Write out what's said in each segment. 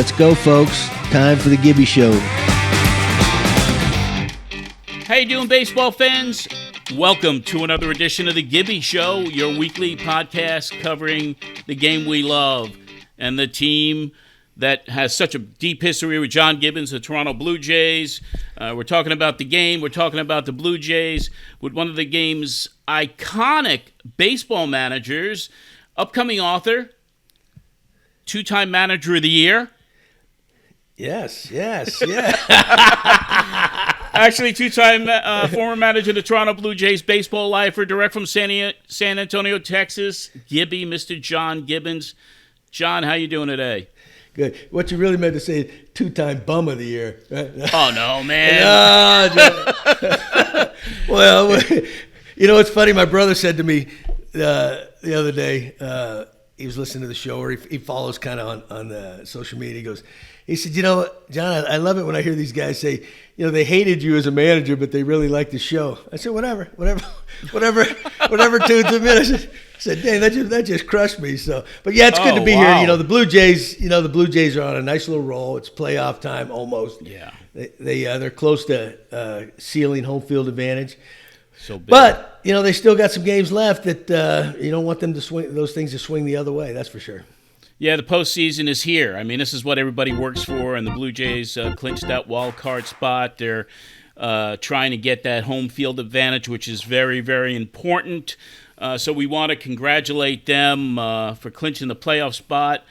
Let's go, folks. Time for the Gibby Show. How you doing, baseball fans? Welcome to another edition of the Gibby Show, your weekly podcast covering the game we love and the team that has such a deep history with John Gibbons, the Toronto Blue Jays. We're talking about the game. We're talking about the Blue Jays with one of the game's iconic baseball managers, upcoming author, two-time manager of the year. Yes. Actually, two-time former manager of the Toronto Blue Jays, baseball lifer, direct from San Antonio, Texas, Gibby, Mr. John Gibbons. John, how you doing today? Good. What you really meant to say, two-time bum of the year. Right? Oh, no, man. Well, you know, it's funny. My brother said to me the other day, he was listening to the show, or he follows kind of on social media. He said, you know, John, I love it when I hear these guys say, you know, they hated you as a manager, but they really liked the show. I said, whatever tunes them in. I said, dang, that just crushed me. So, but yeah, it's good to be here. You know, the Blue Jays are on a nice little roll. It's playoff time almost. Yeah, they're close to sealing home field advantage. So big. But you know, they still got some games left that you don't want them to swing those things to swing the other way. That's for sure. Yeah, the postseason is here. I mean, this is what everybody works for, and the Blue Jays clinched that wild card spot. They're trying to get that home field advantage, which is very, very important. So we want to congratulate them for clinching the playoff spot.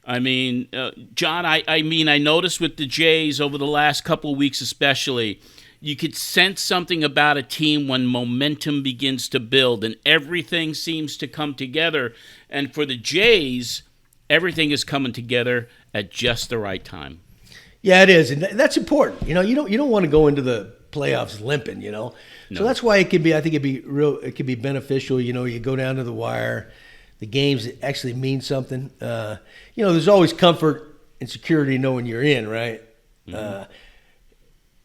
I mean, John, I noticed with the Jays over the last couple of weeks especially, you could sense something about a team when momentum begins to build and everything seems to come together. And for the Jays, everything is coming together at just the right time. Yeah, it is, and that's important. You know, you don't want to go into the playoffs limping. You know, no. So that's why it could be. I think it could be beneficial. You know, you go down to the wire, the games actually mean something. You know, there's always comfort and security knowing you're in, right? Mm-hmm.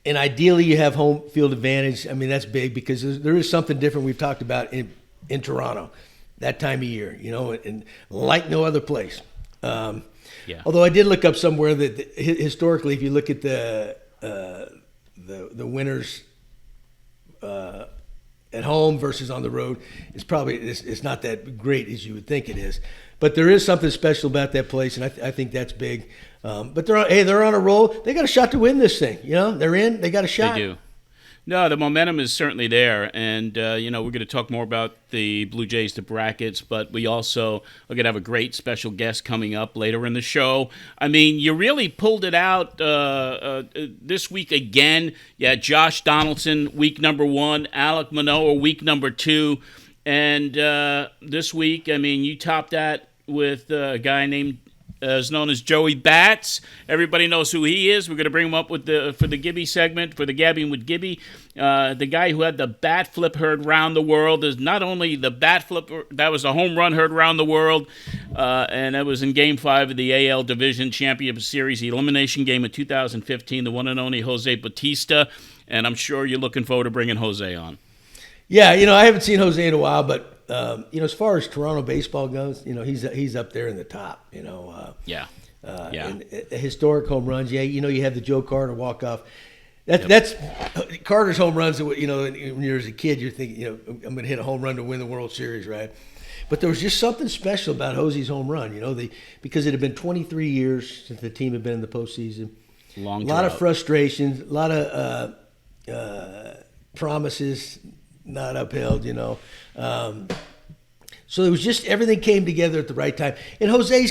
And ideally, you have home field advantage. I mean, that's big because there is something different we've talked about in Toronto that time of year. You know, and like no other place. Yeah. Although I did look up somewhere that historically, if you look at the winners at home versus on the road, it's not that great as you would think it is. But there is something special about that place, and I think that's big. But they're on a roll. They got a shot to win this thing. You know, they're in. They got a shot. They do. No, the momentum is certainly there, and you know, we're going to talk more about the Blue Jays, the brackets, but we also are going to have a great special guest coming up later in the show. I mean, you really pulled it out this week again. Yeah, Josh Donaldson, week number 1, Alek Manoah, week number 2, and this week, I mean, you topped that with a guy named is known as Joey Bats. Everybody knows who he is. We're going to bring him up for the Gibby segment, for the Gabbing with Gibby. The guy who had the bat flip heard around the world is not only the bat flip, that was a home run heard around the world, and that was in Game 5 of the AL Division Championship Series, the elimination game of 2015, the one and only José Bautista, and I'm sure you're looking forward to bringing Jose on. Yeah, you know, I haven't seen Jose in a while, but you know, as far as Toronto baseball goes, you know, he's up there in the top. You know, and historic home runs. Yeah, you know, you have the Joe Carter walk off. That's Carter's home runs. You know, when you're as a kid, you're thinking, you know, I'm going to hit a home run to win the World Series, right? But there was just something special about Jose's home run. You know, because it had been 23 years since the team had been in the postseason. A lot of frustrations, a lot of promises not upheld, you know. So it was just everything came together at the right time. And Jose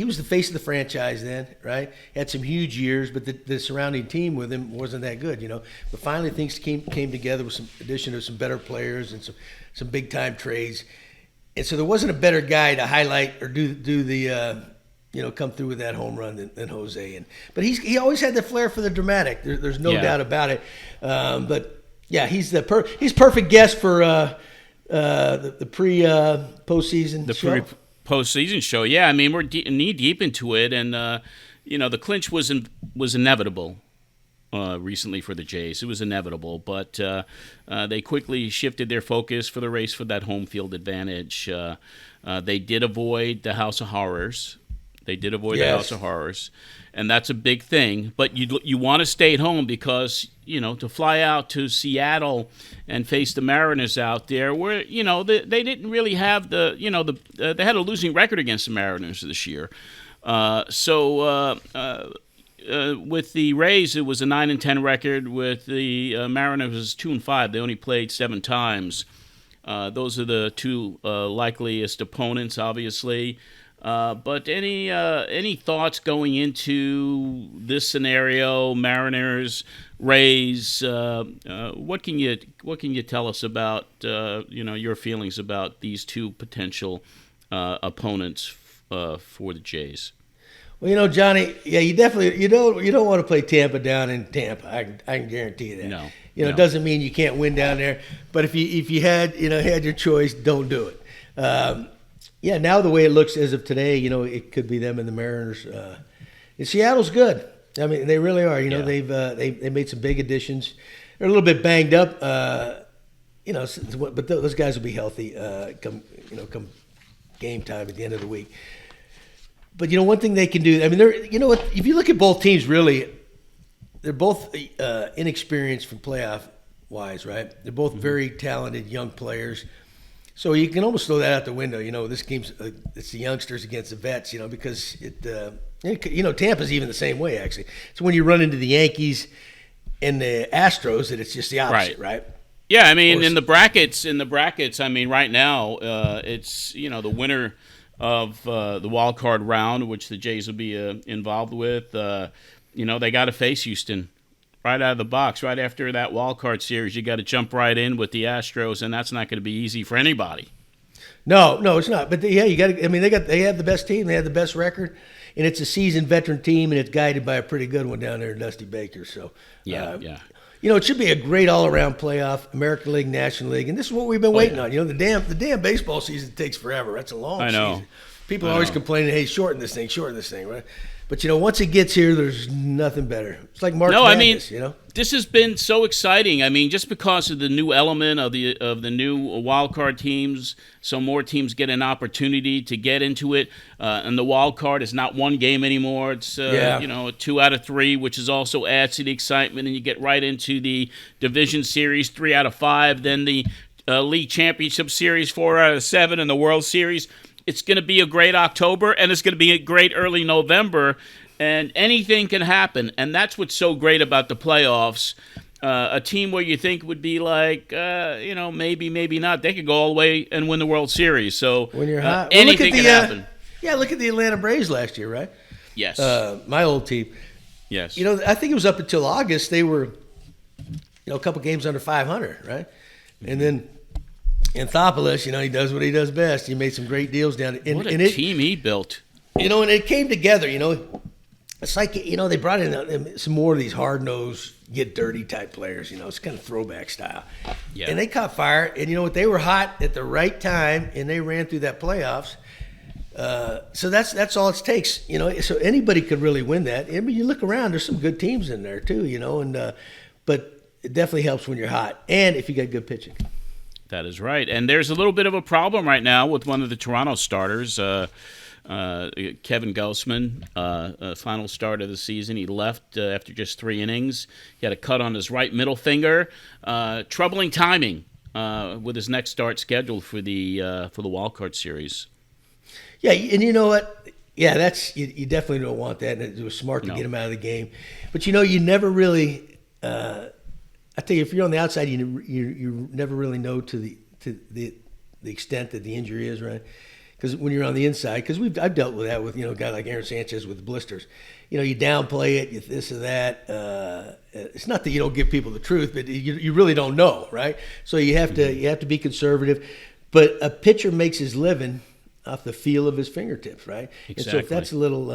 was the face of the franchise then, right? Had some huge years, but the surrounding team with him wasn't that good, you know. But finally things came together with some addition of some better players and some big time trades. And so there wasn't a better guy to highlight or do the you know, come through with that home run than Jose. But he always had the flair for the dramatic. There's no doubt about it. But yeah, he's perfect guest for the pre-postseason show. The pre-postseason show, yeah. I mean, we're knee deep into it, and you know, the clinch was inevitable recently for the Jays. It was inevitable, but they quickly shifted their focus for the race for that home field advantage. They did avoid the House of Horrors. They did avoid the Yes. House of Horrors, and that's a big thing. But you want to stay at home because, to fly out to Seattle and face the Mariners out there, where, they didn't really have they had a losing record against the Mariners this year. With the Rays, it was a 9-10 record. With the Mariners, it was 2-5. They only played 7 times. Those are the two likeliest opponents, obviously. But any thoughts going into this scenario, Mariners, Rays? What can you tell us about your feelings about these two potential opponents for the Jays? Well, Johnny, yeah, you definitely you don't want to play Tampa down in Tampa. I can guarantee you that. No. It doesn't mean you can't win down there, but if you had your choice, don't do it. Now the way it looks as of today, it could be them and the Mariners. And Seattle's good. I mean, they really are. They've made some big additions. They're a little bit banged up, but those guys will be healthy come game time at the end of the week. But one thing they can do, I mean, if you look at both teams, really, they're both inexperienced from playoff wise, right? They're both very talented young players, so you can almost throw that out the window. This game's it's the youngsters against the vets, because Tampa's even the same way actually. So when you run into the Yankees and the Astros, that it's just the opposite, right? Yeah, I mean, in the brackets, I mean, right now, it's the winner of the wild card round, which the Jays will be involved with. They got to face Houston right out of the box. Right after that wild card series, you got to jump right in with the Astros, and that's not going to be easy for anybody. No, it's not. But you got to. I mean, they have the best team. They have the best record, and it's a seasoned veteran team, and it's guided by a pretty good one down there, Dusty Baker. So yeah. It should be a great all-around playoff, American League, National League, and this is what we've been waiting on. The damn baseball season takes forever. That's a long season. People are always complaining, hey, shorten this thing, right? But, wice it gets here, there's nothing better. It's like March Madness, This has been so exciting. I mean, just because of the new element of the new wild card teams, so more teams get an opportunity to get into it. And the wild card is not one game anymore. It's a 2 out of 3, which is also adds to the excitement. And you get right into the division series, 3 out of 5. Then the league championship series, 4 out of 7, and the World Series. It's going to be a great October, and it's going to be a great early November, and anything can happen. And that's what's so great about the playoffs. A team where you think would be like, maybe, maybe not, they could go all the way and win the World Series. So when you're hot, anything can happen. Look at the Atlanta Braves last year, right? Yes. My old team. Yes. I think it was up until August they were, a couple games under 500, right? And then Anthopoulos, he does what he does best. He made some great deals down there. What a team he built. And it came together, It's like, they brought in some more of these hard-nosed, get-dirty type players, it's kind of throwback style. Yeah. And they caught fire, and they were hot at the right time, and they ran through that playoffs. So that's all it takes, So anybody could really win that. I mean, you look around, there's some good teams in there too, but it definitely helps when you're hot, and if you got good pitching. That is right. And there's a little bit of a problem right now with one of the Toronto starters, Kevin Gausman, final start of the season. He left after just 3 innings. He had a cut on his right middle finger. Troubling timing with his next start scheduled for the wild card series. Yeah, and you know what? Yeah, that's you definitely don't want that, and it was smart to get him out of the game. But you never really. I tell you, if you're on the outside, you never really know to the extent that the injury is, right? Because when you're on the inside, because I've dealt with that with a guy like Aaron Sanchez with blisters. You downplay it, you this or that. It's not that you don't give people the truth, but you really don't know, right? So you have to be conservative. But a pitcher makes his living off the feel of his fingertips, right? Exactly. And so if that's a little,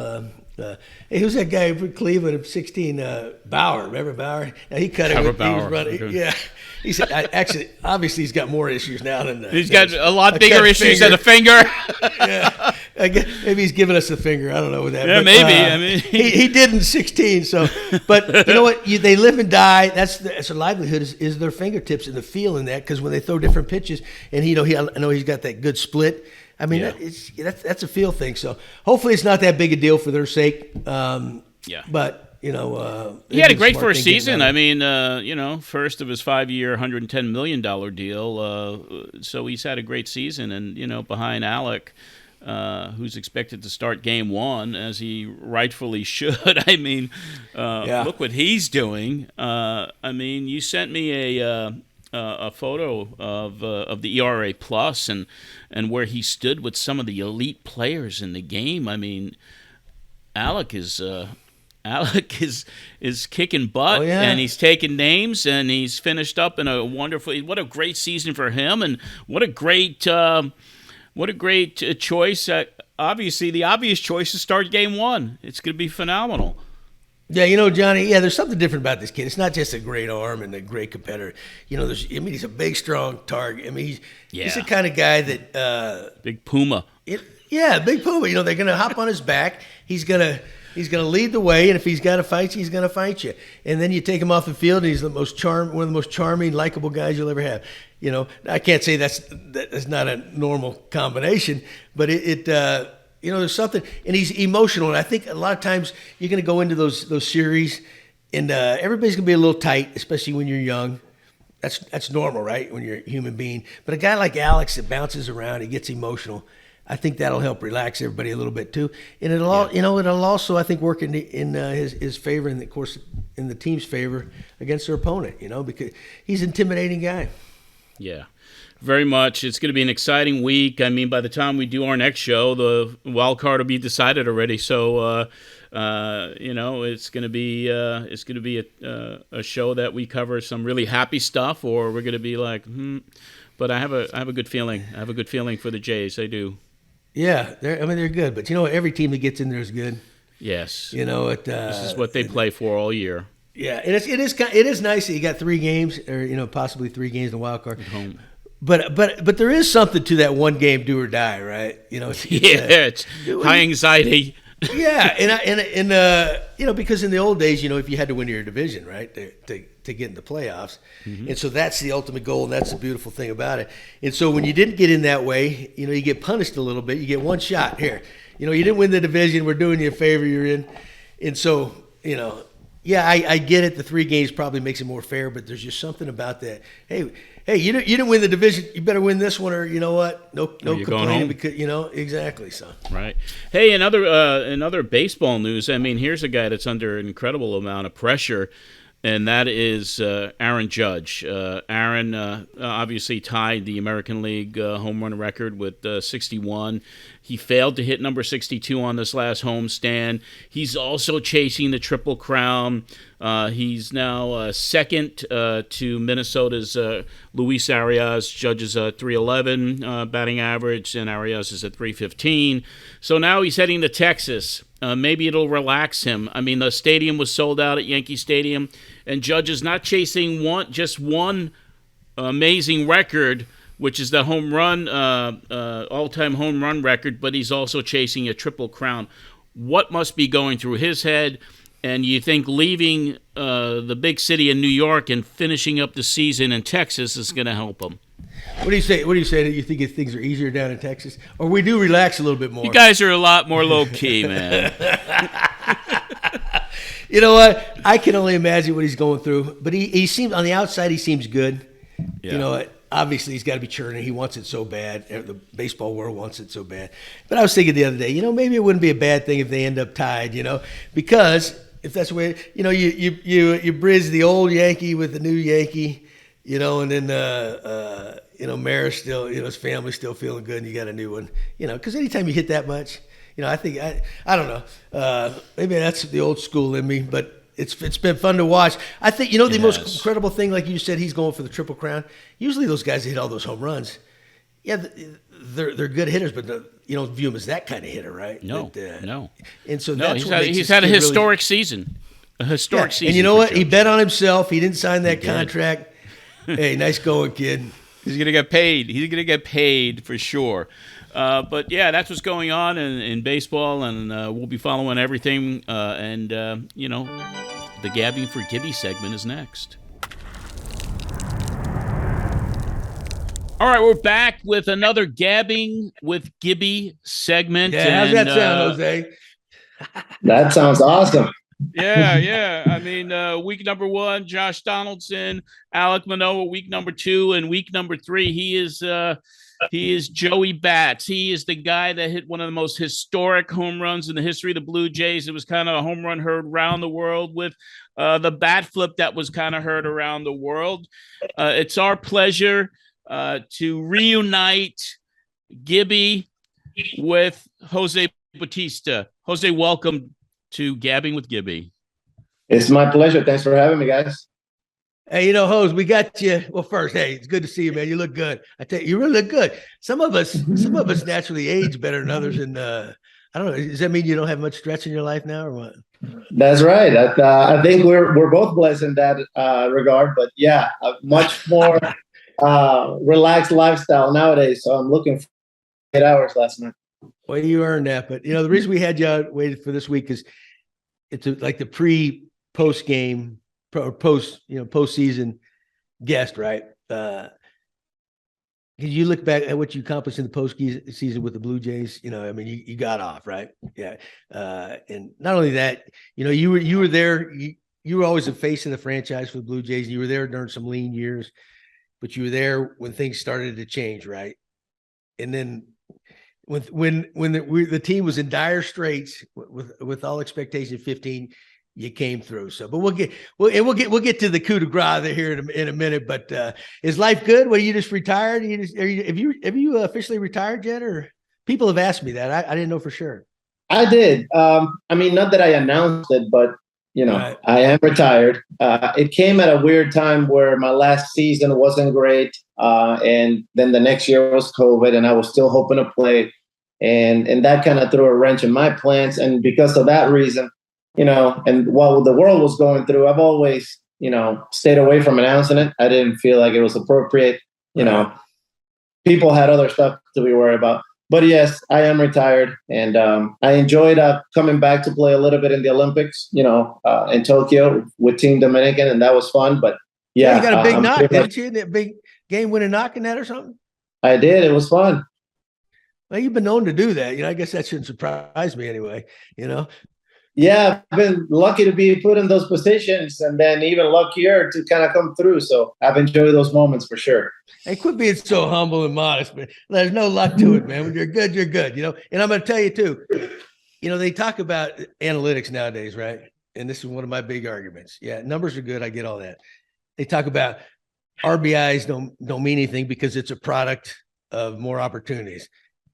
hey, who's that guy from Cleveland of 16, Bauer? Remember Bauer? Now he cut it. He was running. Yeah. He said, actually, obviously he's got more issues now than he's got a lot bigger issues than a finger. Yeah. Maybe he's giving us the finger. I don't know with that. Yeah, but, maybe. I mean, he did in 16. So, but you know what? They live and die. That's their livelihood is their fingertips and the feel in that. Because when they throw different pitches, and I know he's got that good split. I mean, Yeah. that's a feel thing. So hopefully it's not that big a deal for their sake. Yeah. But he had a great first getting season. out I of mean, first of his 5-year, $110 million deal. So he's had a great season. And, behind Alec, who's expected to start game one, as he rightfully should. I mean, look what he's doing. I mean, you sent me a photo of the ERA plus and where he stood with some of the elite players in the game. I mean, Alec is kicking butt, and he's taking names, and he's finished up in what a great season for him, and what a great choice. Obviously, the obvious choice is start game one. It's going to be phenomenal. Yeah, Johnny, there's something different about this kid. It's not just a great arm and a great competitor. He's a big, strong target. I mean, he's the kind of guy that big Puma. Big Puma. They're going to hop on his back. He's going to lead the way, and if he's got to fight you, he's going to fight you. And then you take him off the field, and he's one of the most charming, likable guys you'll ever have. I can't say that's not a normal combination, but there's something, and he's emotional. And I think a lot of times you're going to go into those series, and everybody's going to be a little tight, especially when you're young. That's normal, right? When you're a human being. But a guy like Alex that bounces around, he gets emotional. I think that'll help relax everybody a little bit too, and it'll also, I think, work in his favor, and of course in the team's favor against their opponent. Because he's an intimidating guy. Yeah, very much. It's going to be an exciting week. I mean, by the time we do our next show, the wild card will be decided already. So, it's going to be a show that we cover some really happy stuff, or we're going to be like, But I have a good feeling. I have a good feeling for the Jays. I do. Yeah, they're good. But every team that gets in there is good. Yes. This is what they play for all year. Yeah, and it is nice that you got 3 games, or possibly 3 games in the wild card. At home. But there is something to that one game do or die, right? It's high anxiety. Yeah, and because in the old days, if you had to win your division, right, to get in the playoffs, and so that's the ultimate goal, and that's the beautiful thing about it. And so when you didn't get in that way, you get punished a little bit. You get one shot here. You didn't win the division. We're doing you a favor. You're in, and so yeah, I get it. The 3 games probably makes it more fair, but there's just something about that. Hey, you didn't win the division. You better win this one, or you know what? No complaining, because exactly, son. Right. Hey, another baseball news. I mean, here's a guy that's under an incredible amount of pressure, and that is Aaron Judge. Aaron obviously tied the American League home run record with 61. He failed to hit number 62 on this last homestand. He's also chasing the Triple Crown. He's now second to Minnesota's Luis Arias. Judge's 311 batting average, and Arias is at 315. So now he's heading to Texas. Maybe it'll relax him. I mean, the stadium was sold out at Yankee Stadium, and Judge is not chasing just one amazing record, which is the home run, all-time home run record, but he's also chasing a Triple Crown. What must be going through his head? And you think leaving the big city in New York and finishing up the season in Texas is going to help him? What do you say? Do you think things are easier down in Texas, or we do relax a little bit more? You guys are a lot more low key, man. You know what? I can only imagine what he's going through. But he seems, on the outside, he seems good. Yeah. Obviously, he's got to be churning. He wants it so bad. The baseball world wants it so bad. But I was thinking the other day, maybe it wouldn't be a bad thing if they end up tied, because if that's the way, you bridge the old Yankee with the new Yankee, and then, Maris still, his family's still feeling good, and you got a new one, because anytime you hit that much, I think, I don't know, maybe that's the old school in me, but it's been fun to watch. I think, the most incredible thing, like you said, he's going for the Triple Crown. Usually those guys that hit all those home runs, they're good hitters, but you don't view him as that kind of hitter, right? No. And so that's he's had a historic season. A historic season. And you know what? Judge. He bet on himself. He didn't sign that contract. Hey, nice going, kid. He's going to get paid. He's going to get paid for sure. But, yeah, that's what's going on in baseball, and we'll be following everything. The Gabbing for Gibby segment is next. All right, we're back with another Gabbing with Gibby segment. Yeah, how's that sound, Jose? That sounds awesome. Yeah. I mean, week number 1, Josh Donaldson, Alec Manoa. Week number 2, and week number 3, he is Joey Bats. He is the guy that hit one of the most historic home runs in the history of the Blue Jays. It was kind of a home run heard around the world with the bat flip that was kind of heard around the world. It's our pleasure to reunite Gibby with Jose Bautista. Jose, welcome to Gabbing with Gibby. It's my pleasure. Thanks for having me, guys. Hey, Jose, we got you. Well, first, hey, it's good to see you, man. You look good. I tell you, you really look good. Some of us naturally age better than others. And I don't know. Does that mean you don't have much stretch in your life now, or what? That's right. I think we're both blessed in that regard. But yeah, a much more relaxed lifestyle nowadays. So I'm looking for 8 hours last night. Well, you earned that. But the reason we had you waited for this week is it's like the post game. Postseason guest, right? Can you look back at what you accomplished in the postseason with the Blue Jays? I mean, you got off, right? Yeah. And not only that, you were there. You were always the face of the franchise for the Blue Jays. You were there during some lean years, but you were there when things started to change, right? And then when the team was in dire straits with all expectation 15. You came through. So, but we'll get to the coup de grace here in a minute. But is life good? Well, you just retired? Have you officially retired yet? Or people have asked me that. I didn't know for sure. I did. I mean, not that I announced it, but right. I am retired. It came at a weird time where my last season wasn't great, and then the next year was COVID, and I was still hoping to play, and that kind of threw a wrench in my plans. And because of that reason. And while the world was going through, I've always, stayed away from announcing it. I didn't feel like it was appropriate. People had other stuff to be worried about. But yes, I am retired, and I enjoyed coming back to play a little bit in the Olympics, in Tokyo with Team Dominican, and that was fun. But yeah, you got a big knock, didn't you? That big game-winning knock in that or something? I did. It was fun. Well, you've been known to do that. I guess that shouldn't surprise me anyway. Yeah, I've been lucky to be put in those positions, and then even luckier to kind of come through. So I've enjoyed those moments for sure. Hey, quit being so humble and modest, man. There's no luck to it, man. When you're good, you're good. And I'm going to tell you too. They talk about analytics nowadays, right? And this is one of my big arguments. Yeah, numbers are good. I get all that. They talk about RBIs don't mean anything because it's a product of more opportunities.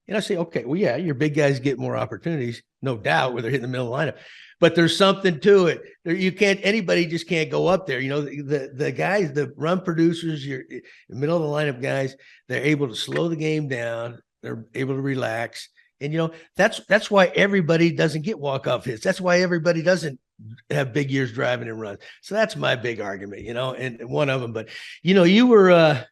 And I say, okay, well, yeah, your big guys get more opportunities, no doubt, where they're hitting the middle of the lineup. But there's something to it. Anybody just can't go up there. The guys, the run producers, the middle of the lineup guys, they're able to slow the game down. They're able to relax. And, that's why everybody doesn't get walk-off hits. That's why everybody doesn't have big years driving and runs. So that's my big argument, and one of them. But, you were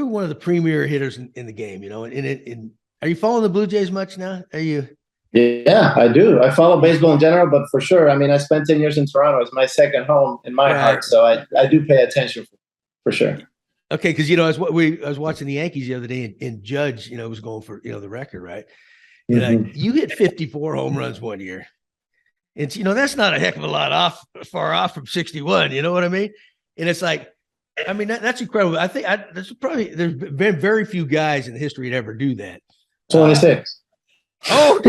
one of the premier hitters in the game, and are you following the Blue Jays much now? Are you? Yeah, I do. I follow baseball in general, but for sure. I mean, I spent 10 years in Toronto. It's my second home in my heart. So I do pay attention for sure. Okay. Cause I was watching the Yankees the other day and Judge, was going for, the record, right? And you hit 54 home runs one year. And that's not a heck of a lot far off from 61. You know what I mean? And it's like, I mean, that's incredible. I think there's been very few guys in history that ever do that. 26. I'm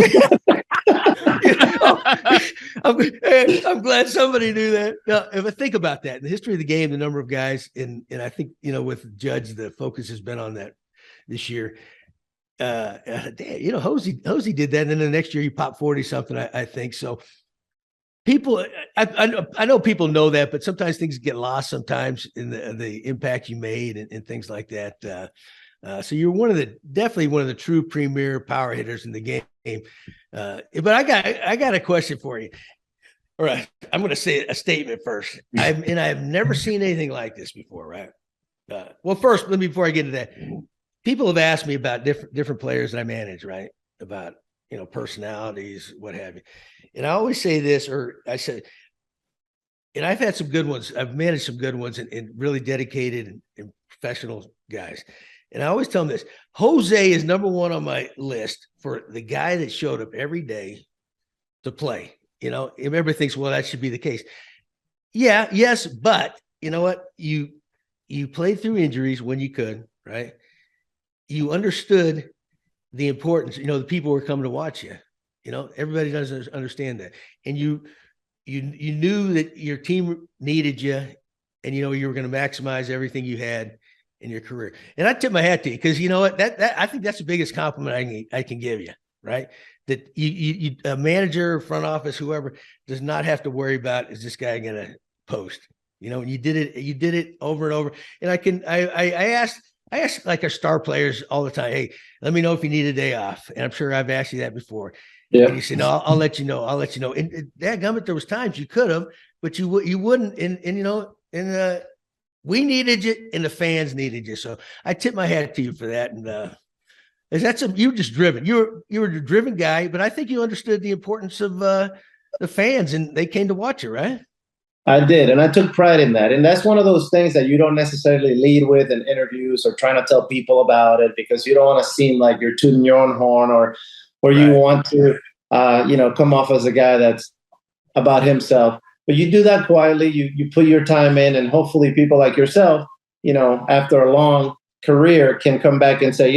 glad somebody knew that. Now, if I think about that, in the history of the game, the number of guys, and I think, with Judge, the focus has been on that this year. Hosey did that. And then the next year he popped 40 something, I think. So people, I know people know that, but sometimes things get lost sometimes in the impact you made and things like that. So you're definitely one of the true premier power hitters in the game. But I got a question for you. All right, I'm going to say a statement first. I've never seen anything like this before, right? Well, first, before I get into that, people have asked me about different players that I manage, right? About personalities, what have you. And I always say this, or I say, and I've had some good ones. I've managed some good ones and really dedicated and professional guys. And I always tell them this: Jose is number one on my list for the guy that showed up every day to play. Everybody thinks, well, that should be the case. Yeah, yes, but you know what? You played through injuries when you could, right? You understood the importance. The people were coming to watch you. Everybody doesn't understand that, and you knew that your team needed you, and you were going to maximize everything you had in your career. And I tip my hat to you because you know what? That I think that's the biggest compliment I can give you, right? That you a manager, front office, whoever does not have to worry about, is this guy going to post? And you did it over and over. And I asked like our star players all the time, hey, let me know if you need a day off. And I'm sure I've asked you that before. Yeah. And you said, no, I'll let you know. And dadgummit, there was times you could have, but you wouldn't. And we needed you and the fans needed you. So I tip my hat to you for that. And you were just driven. You were a driven guy, but I think you understood the importance of the fans, and they came to watch you, right? I did, and I took pride in that. And that's one of those things that you don't necessarily lead with in interviews or trying to tell people about it, because you don't want to seem like you're tooting your own horn or you want to, come off as a guy that's about himself. But you do that quietly. You put your time in, and hopefully people like yourself, after a long career, can come back and say,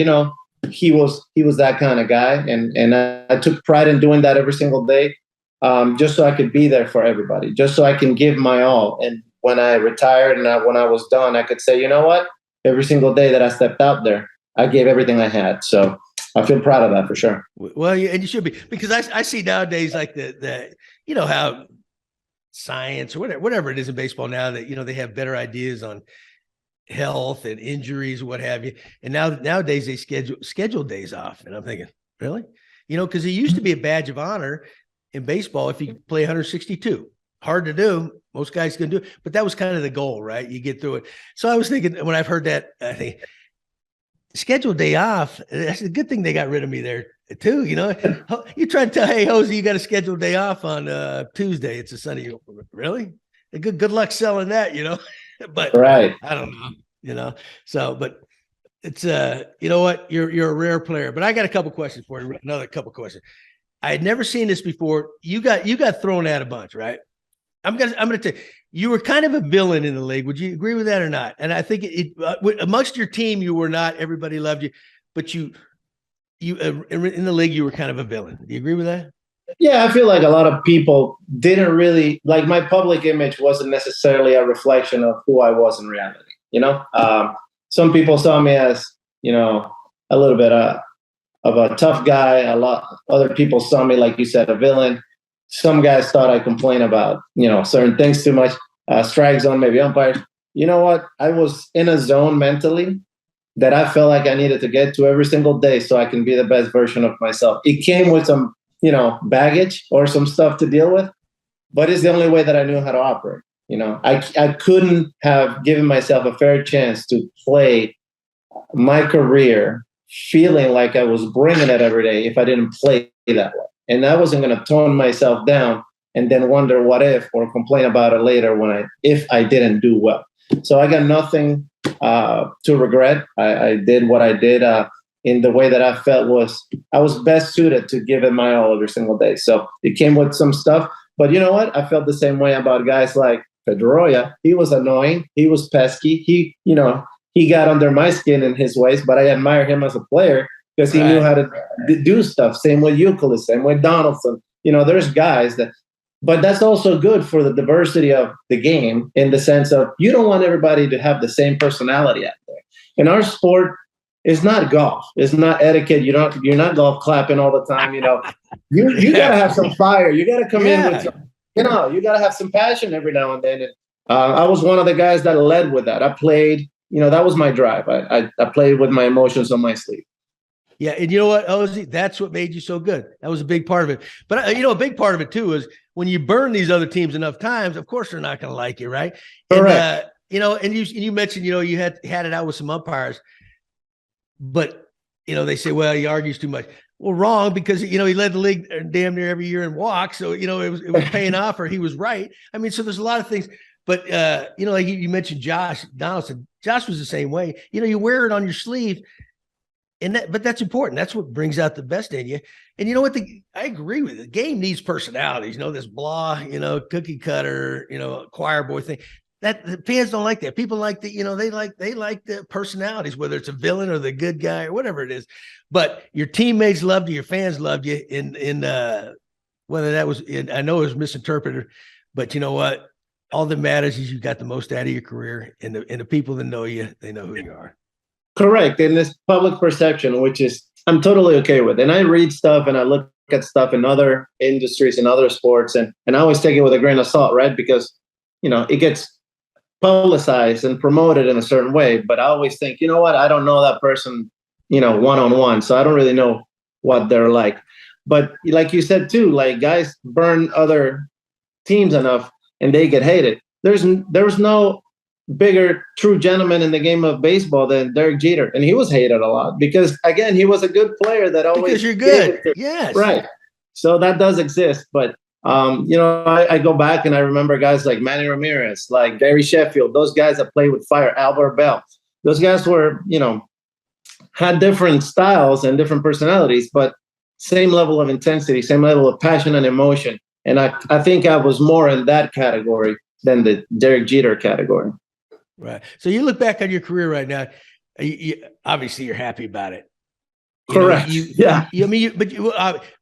he was that kind of guy. And I took pride in doing that every single day. Just so I could be there for everybody, just so I can give my all. And when I retired and when I was done, I could say, you know what? Every single day that I stepped out there, I gave everything I had. So I feel proud of that for sure. Well, and you should be, because I see nowadays like the how science or whatever it is in baseball now that, they have better ideas on health and injuries, what have you. And nowadays they schedule days off. And I'm thinking, really? Because it used to be a badge of honor in baseball if you play 162. Hard to do. Most guys can do it, but that was kind of the goal, right? You get through it. So I was thinking, when I've heard that, I think scheduled day off, that's a good thing they got rid of me there too. You try to tell, hey, Jose, you got a scheduled day off on Tuesday. It's a Sunday. Really? Good luck selling that, but right. I don't know, so, but it's you know what? You're a rare player, but I got a couple questions for you. Another couple questions. I had never seen this before. You got thrown out a bunch, right? I'm gonna tell you, you were kind of a villain in the league. Would you agree with that or not? And I think amongst your team, you were not. Everybody loved you, but you in the league, you were kind of a villain. Do you agree with that? Yeah, I feel like a lot of people didn't really like my public image wasn't necessarily a reflection of who I was in reality. Some people saw me as a little bit of a tough guy. A lot other people saw me, like you said, a villain. Some guys thought I complained about certain things too much, strike zone, maybe umpires. You know what? I was in a zone mentally that I felt like I needed to get to every single day so I can be the best version of myself. It came with some baggage or some stuff to deal with, but it's the only way that I knew how to operate. I couldn't have given myself a fair chance to play my career feeling like I was bringing it every day if I didn't play that way. And I wasn't going to tone myself down and then wonder what if, or complain about it later if I didn't do well. So I got nothing to regret. I did what I did in the way that I felt I was best suited to give it my all every single day. So it came with some stuff, but you know what? I felt the same way about guys like Pedroia. He was annoying. He was pesky. He got under my skin in his ways, but I admire him as a player because he knew how to do stuff. Same with Euclid, same with Donaldson. There's guys but that's also good for the diversity of the game in the sense of you don't want everybody to have the same personality out there. In our sport, it's not golf. It's not etiquette. You're not golf clapping all the time. You got to have some fire. You got to come in with some, you got to have some passion every now and then. And, I was one of the guys that led with that. I played, that was my drive. I played with my emotions on my sleeve. Yeah. And you know what, Ozzy, that's what made you so good. That was a big part of it. But a big part of it too is when you burn these other teams enough times, of course they're not going to like you. Right. Correct. And, and you mentioned, you had it out with some umpires, but, they say, well, he argues too much. Well, wrong, because he led the league damn near every year in walks, so it was paying off, or he was right. I mean, so there's a lot of things, but like you mentioned, Josh Donaldson. Josh was the same way. You wear it on your sleeve, but that's important. That's what brings out the best in you. And you know what? I agree with it. The game needs personalities. This blah, cookie cutter, choir boy thing. That the fans don't like that. People like they like the personalities, whether it's a villain or the good guy or whatever it is. But your teammates loved you, your fans loved you. In whether that was, I know it was misinterpreted, but you know what? All that matters is you got the most out of your career, and the people that know you, they know who you are. Correct. And this public perception, which is I'm totally okay with. And I read stuff and I look at stuff in other industries and other sports, and I always take it with a grain of salt, right? Because it gets publicized and promoted in a certain way, but I always think, you know what, I don't know that person, one-on-one, so I don't really know what they're like. But like you said too, like guys burn other teams enough and they get hated. There was no bigger true gentleman in the game of baseball than Derek Jeter, and he was hated a lot because, again, he was a good player that always because you're good. Yes, right. So that does exist, but I go back and I remember guys like Manny Ramirez, like Gary Sheffield, those guys that played with fire, Albert Bell. Those guys were, had different styles and different personalities, but same level of intensity, same level of passion and emotion. And I think I was more in that category than the Derek Jeter category. Right. So you look back on your career right now, obviously you're happy about it. Correct.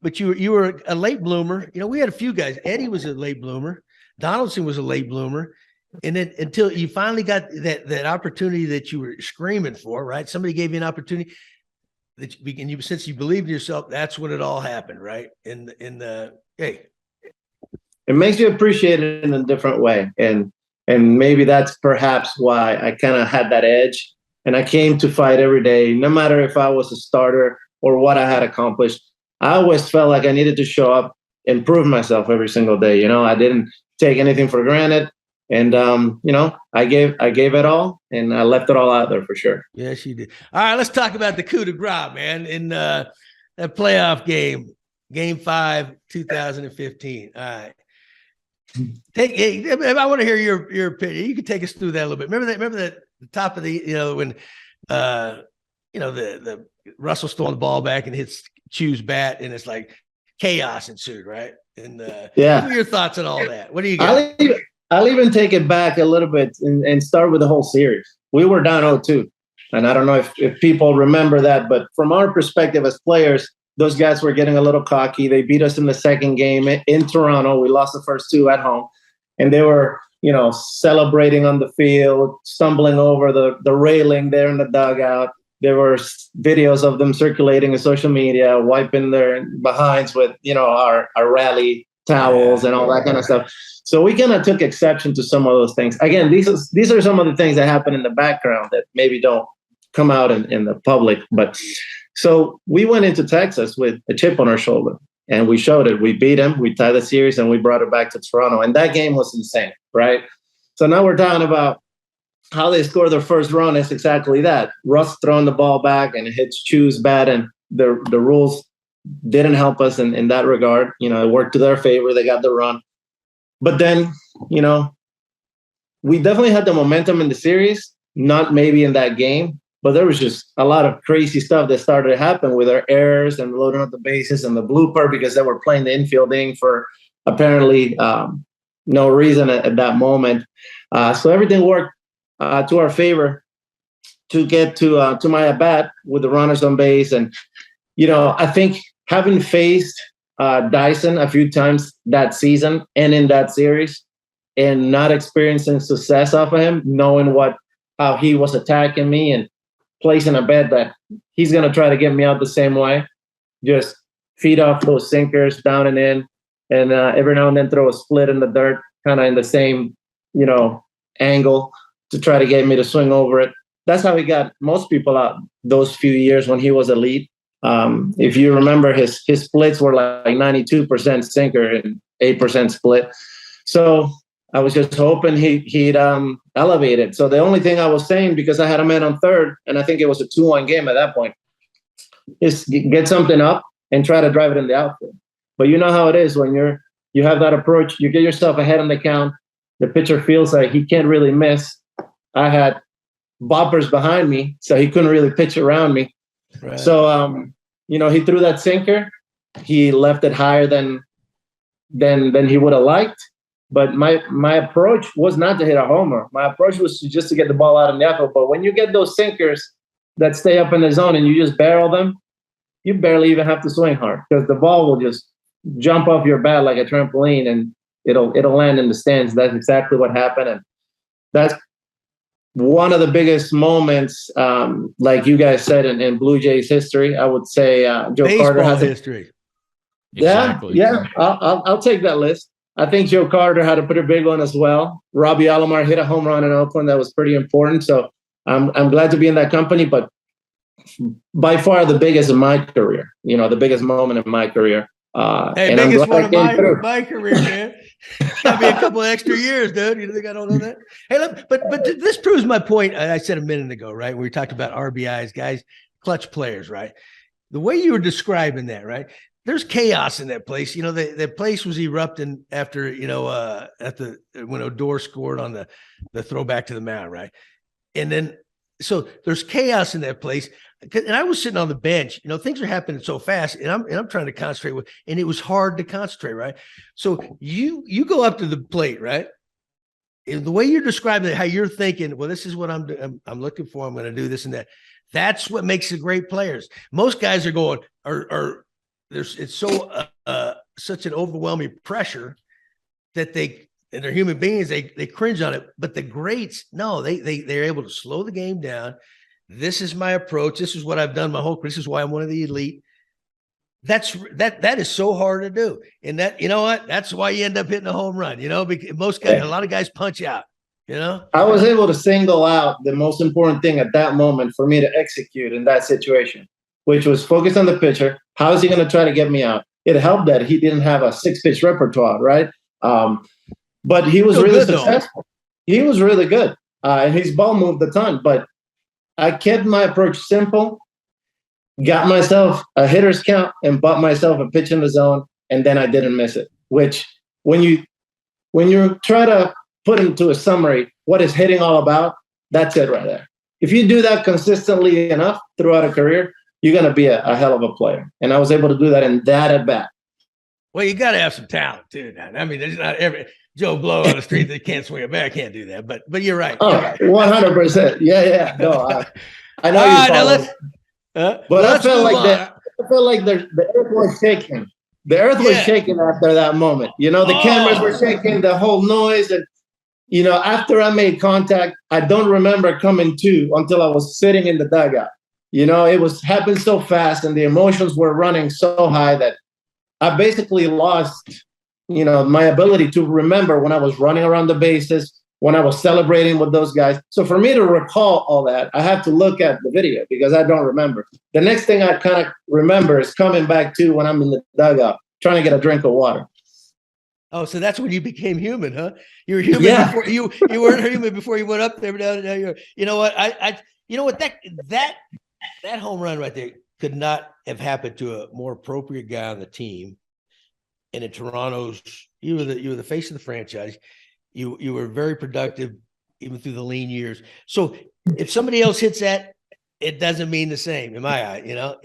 But you were a late bloomer. We had a few guys. Eddie was a late bloomer. Donaldson was a late bloomer. And then until you finally got that opportunity that you were screaming for, right? Somebody gave you an opportunity since you believed in yourself, that's when it all happened, right? Hey. It makes you appreciate it in a different way. And maybe that's perhaps why I kind of had that edge. And I came to fight every day, no matter if I was a starter or what I had accomplished. I always felt like I needed to show up and prove myself every single day. I didn't take anything for granted. And, I gave it all, and I left it all out there for sure. Yes, you did. All right, let's talk about the coup de grace, man, in that playoff game, Game 5, 2015. All right. I want to hear your opinion. You can take us through that a little bit. Remember that the top of the, when, the Russell's throwing the ball back and hits Chu's bat, and it's like chaos ensued, right? And what are your thoughts on all that? What do you got? I'll even take it back a little bit and start with the whole series. We were down 0-2, and I don't know if people remember that, but from our perspective as players, those guys were getting a little cocky. They beat us in the second game in Toronto. We lost the first two at home, and they were, celebrating on the field, stumbling over the railing there in the dugout. There were videos of them circulating in social media, wiping their behinds with, our rally towels and all that kind of stuff. So we kind of took exception to some of those things. Again, these are some of the things that happen in the background that maybe don't come out in the public. But so we went into Texas with a chip on our shoulder, and we showed it. We beat them, we tied the series, and we brought it back to Toronto. And that game was insane, right? So now we're talking about how they scored their first run. It's exactly that. Russ throwing the ball back, and it hits Chu's bat, and the rules didn't help us in that regard. It worked to their favor. They got the run. But then, we definitely had the momentum in the series, not maybe in that game, but there was just a lot of crazy stuff that started to happen with our errors and loading up the bases and the blooper because they were playing the infielding for apparently no reason at that moment. So everything worked to our favor to get to my at-bat with the runners on base. And, I think having faced Dyson a few times that season and in that series and not experiencing success off of him, knowing how he was attacking me and placing a bet that he's going to try to get me out the same way, just feed off those sinkers down and in, and every now and then throw a split in the dirt, kind of in the same, angle to try to get me to swing over it. That's how he got most people out those few years when he was elite. If you remember, his splits were like 92% sinker and 8% split. So I was just hoping he'd elevate it. So the only thing I was saying, because I had a man on third, and I think it was a 2-1 game at that point, is get something up and try to drive it in the outfield. But you know how it is when you have that approach, you get yourself ahead on the count. The pitcher feels like he can't really miss. I had boppers behind me, so he couldn't really pitch around me. Right. So, he threw that sinker. He left it higher than he would have liked. But my approach was not to hit a homer. My approach was just to get the ball out in the outfield. But when you get those sinkers that stay up in the zone and you just barrel them, you barely even have to swing hard because the ball will just jump off your bat like a trampoline and it'll land in the stands. That's exactly what happened. And that's one of the biggest moments, like you guys said, in Blue Jays history. I would say Joe Baseball Carter has history. Exactly. Yeah. I'll take that list. I think Joe Carter had a pretty big one as well. Robbie Alomar hit a home run in Oakland that was pretty important. So I'm glad to be in that company. But by far the biggest in my career, the biggest moment in my career. Hey, biggest one of my career, man. Got me a couple of extra years, dude. You think I don't know that? Hey, look, but this proves my point. I said a minute ago, right? We talked about RBIs, guys, clutch players, right? The way you were describing that, right? There's chaos in that place. The place was erupting after, when Odor scored on the throwback to the mound, right? And then, so there's chaos in that place. And I was sitting on the bench, things are happening so fast and I'm trying to concentrate and it was hard to concentrate, right? So you go up to the plate, right? And the way you're describing it, how you're thinking, well, this is what I'm looking for. I'm going to do this and that. That's what makes the great players. Most guys are going, it's so such an overwhelming pressure that and they're human beings, they cringe on it. But the greats, no, they're able to slow the game down. This is my approach. This is what I've done my whole career. This is why I'm one of the elite. That is so hard to do. And that, you know what? That's why you end up hitting a home run, because most guys, a lot of guys punch out, I was able to single out the most important thing at that moment for me to execute in that situation, which was focus on the pitcher. How is he going to try to get me out? It helped that he didn't have a 6-pitch repertoire, right? But he was really successful. He was really good. And his ball moved a ton. But I kept my approach simple, got myself a hitter's count, and bought myself a pitch in the zone, and then I didn't miss it. Which, when you try to put into a summary what is hitting all about, that's it right there. If you do that consistently enough throughout a career, you're going to be a hell of a player. And I was able to do that in that at bat. Well, you got to have some talent too. I mean, there's not every Joe Blow on the street that can't swing a bat. I can't do that. But you're right. Oh, 100%. Yeah. No, I know you follow. But I felt like the earth was shaking. The earth was shaking after that moment. The cameras were shaking, the whole noise. And, after I made contact, I don't remember coming to until I was sitting in the dugout. It happened so fast and the emotions were running so high that I basically lost, my ability to remember when I was running around the bases, when I was celebrating with those guys. So for me to recall all that, I have to look at the video because I don't remember. The next thing I kind of remember is coming back to when I'm in the dugout, trying to get a drink of water. Oh, so that's when you became human, huh? You were human before you weren't human before you went up there. But now you're, that home run right there could not have happened to a more appropriate guy on the team. And in Toronto's, you were the face of the franchise. You were very productive even through the lean years. So if somebody else hits that, it doesn't mean the same in my eye, And all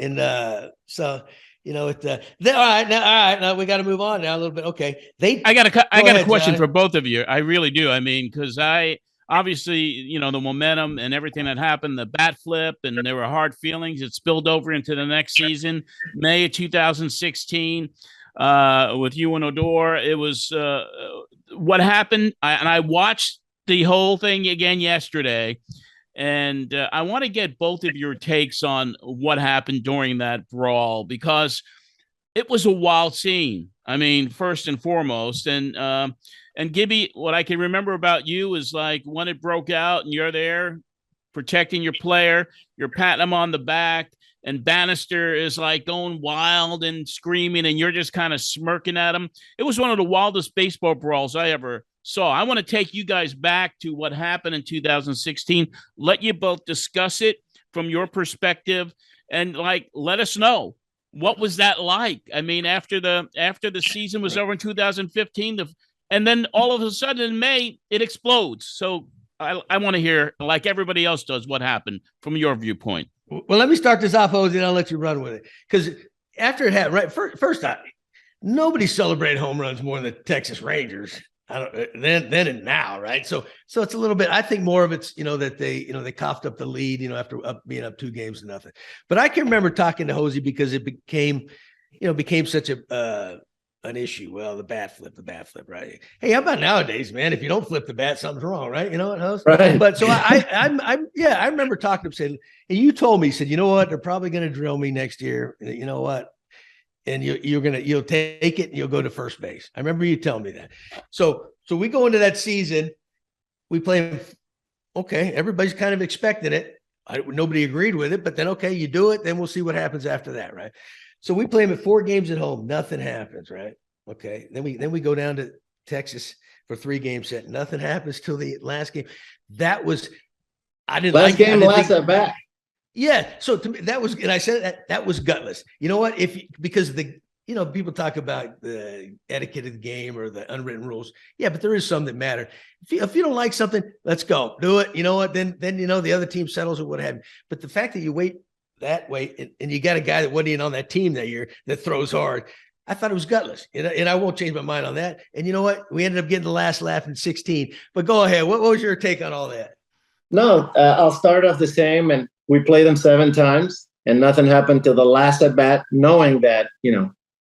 right, now we got to move on now a little bit. Okay, I got a question for both of you. I really do. I mean, because obviously, the momentum and everything that happened, the bat flip, and there were hard feelings. It spilled over into the next season, May of 2016, with you and Odor. It was what happened. I watched the whole thing again yesterday, and I want to get both of your takes on what happened during that brawl because it was a wild scene. I mean, first and foremost, and Gibby, what I can remember about you is like when it broke out and you're there protecting your player, you're patting him on the back, and Bannister is like going wild and screaming, and you're just kind of smirking at him. It was one of the wildest baseball brawls I ever saw. I want to take you guys back to what happened in 2016, let you both discuss it from your perspective, and let us know What was that like? I mean, after the season was over in 2015, and then all of a sudden in May it explodes. So I want to hear, like everybody else does, what happened from your viewpoint. Well, let me start this off, Jose, and I'll let you run with it. Because after it happened, right, first time, nobody celebrated home runs more than the Texas Rangers. Then and now, right? So it's a little bit. I think more of it's that they coughed up the lead, after being up 2-0. But I can remember talking to Jose because it became such an issue. Well, the bat flip, right? Hey, how about nowadays, man? If you don't flip the bat, something's wrong, right? You know what, Jose? Right. But so I remember talking to him saying, and you told me, you said, you know what? They're probably going to drill me next year. You know what? And you'll take it and you'll go to first base. I remember you telling me that. So we go into that season, we play. Okay, everybody's kind of expecting it. Nobody agreed with it, but then okay, you do it. Then we'll see what happens after that, right? So we play them at 4 games at home. Nothing happens, right? Okay. Then we go down to Texas for 3 game set. Nothing happens till the last game. That was I didn't last like game, last at bat. Yeah. So to me, that was, and I said that was gutless. You know what? Because people talk about the etiquette of the game or the unwritten rules. Yeah, but there is some that matter. If you don't like something, let's go do it. You know what? Then the other team settles or what have you. But the fact that you wait that way and you got a guy that wasn't even on that team that year that throws hard, I thought it was gutless, and I won't change my mind on that. And you know what? We ended up getting the last laugh in 16. But go ahead. What was your take on all that? No, I'll start off the same. And we played them 7 times, and nothing happened till the last at bat, knowing that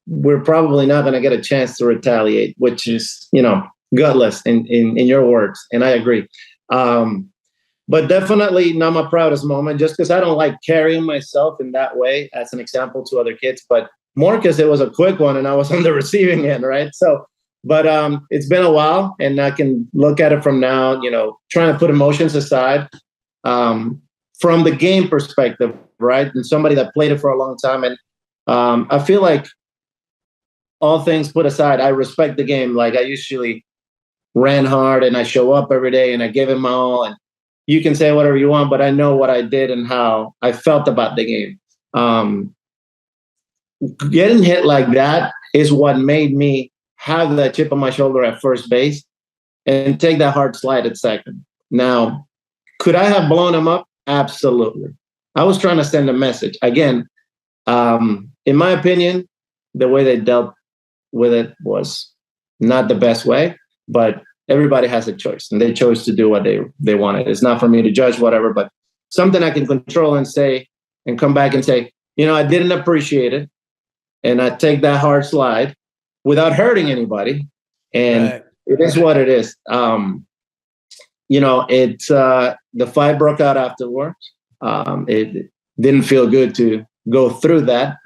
we're probably not going to get a chance to retaliate, which is gutless in your words, and I agree. But definitely not my proudest moment, just because I don't like carrying myself in that way as an example to other kids, but more because it was a quick one and I was on the receiving end, right? So, but it's been a while, and I can look at it from now, trying to put emotions aside, from the game perspective, right? And somebody that played it for a long time. And I feel like, all things put aside, I respect the game. Like, I usually ran hard and I show up every day and I give it my all. And you can say whatever you want, but I know what I did and how I felt about the game. Getting hit like that is what made me have that chip on my shoulder at first base and take that hard slide at second. Now, could I have blown him up? Absolutely. I was trying to send a message. Again, in my opinion, the way they dealt with it was not the best way, but everybody has a choice, and they chose to do what they wanted. It's not for me to judge whatever, but something I can control and say, and come back and say, I didn't appreciate it, and I take that hard slide without hurting anybody, and right. It is what it is. It's the fight broke out afterwards. It didn't feel good to go through that